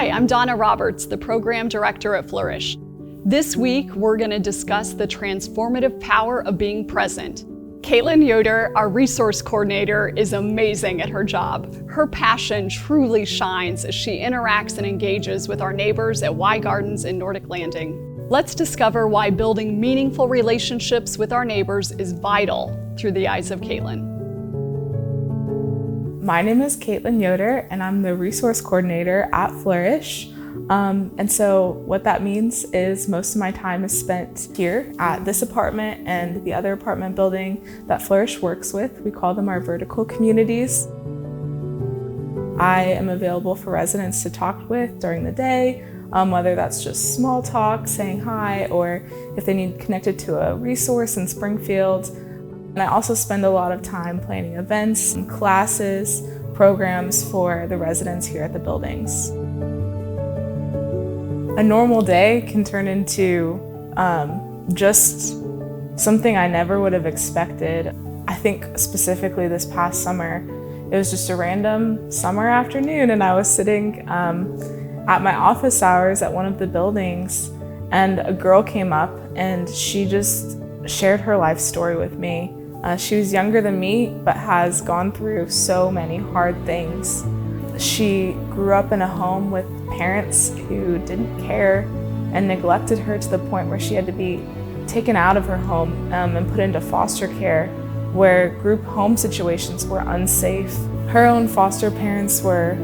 Hi, I'm Donna Roberts, the Program Director at Flourish. This week, we're going to discuss the transformative power of being present. Caitlin Yoder, our resource coordinator, is amazing at her job. Her passion truly shines as she interacts and engages with our neighbors at Y Gardens in Nordic Landing. Let's discover why building meaningful relationships with our neighbors is vital through the eyes of Caitlin. My name is Caitlin Yoder, and I'm the resource coordinator at Flourish. And so what that means is most of my time is spent here at this apartment and the other apartment building that Flourish works with. We call them our vertical communities. I am available for residents to talk with during the day, whether that's just small talk, saying hi, or if they need connected to a resource in Springfield. And I also spend a lot of time planning events, classes, programs for the residents here at the buildings. A normal day can turn into just something I never would have expected. I think specifically this past summer, it was just a random summer afternoon and I was sitting at my office hours at one of the buildings and a girl came up and she just shared her life story with me. She was younger than me, but has gone through so many hard things. She grew up in a home with parents who didn't care and neglected her to the point where she had to be taken out of her home and put into foster care, where group home situations were unsafe. Her own foster parents were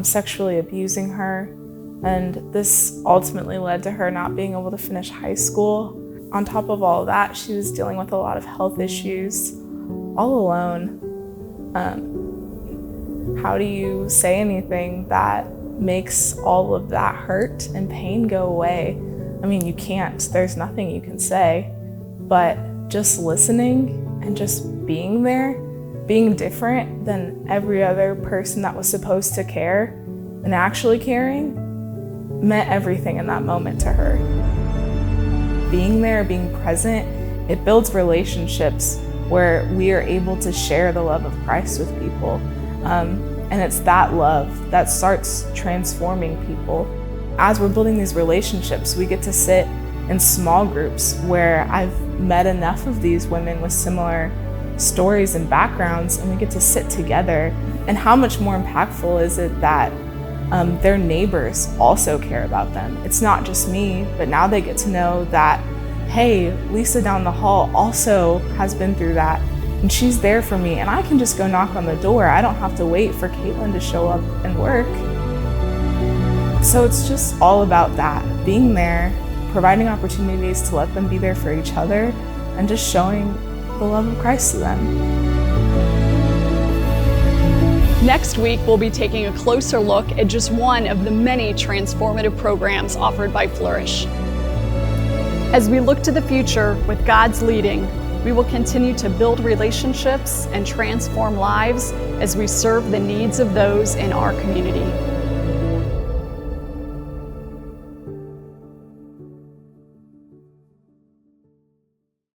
sexually abusing her, and this ultimately led to her not being able to finish high school. On top of all of that, she was dealing with a lot of health issues, all alone. How do you say anything that makes all of that hurt and pain go away? I mean, you can't. There's nothing you can say. But just listening and just being there, being different than every other person that was supposed to care and actually caring, meant everything in that moment to her. Being there, being present, it builds relationships where we are able to share the love of Christ with people. And it's that love that starts transforming people. As we're building these relationships, we get to sit in small groups where I've met enough of these women with similar stories and backgrounds, and we get to sit together. And how much more impactful is it that their neighbors also care about them? It's not just me, but now they get to know that, hey, Lisa down the hall also has been through that, and she's there for me, and I can just go knock on the door. I don't have to wait for Caitlin to show up and work. So it's just all about that, being there, providing opportunities to let them be there for each other, and just showing the love of Christ to them. Next week, we'll be taking a closer look at just one of the many transformative programs offered by Flourish. As we look to the future with God's leading, we will continue to build relationships and transform lives as we serve the needs of those in our community.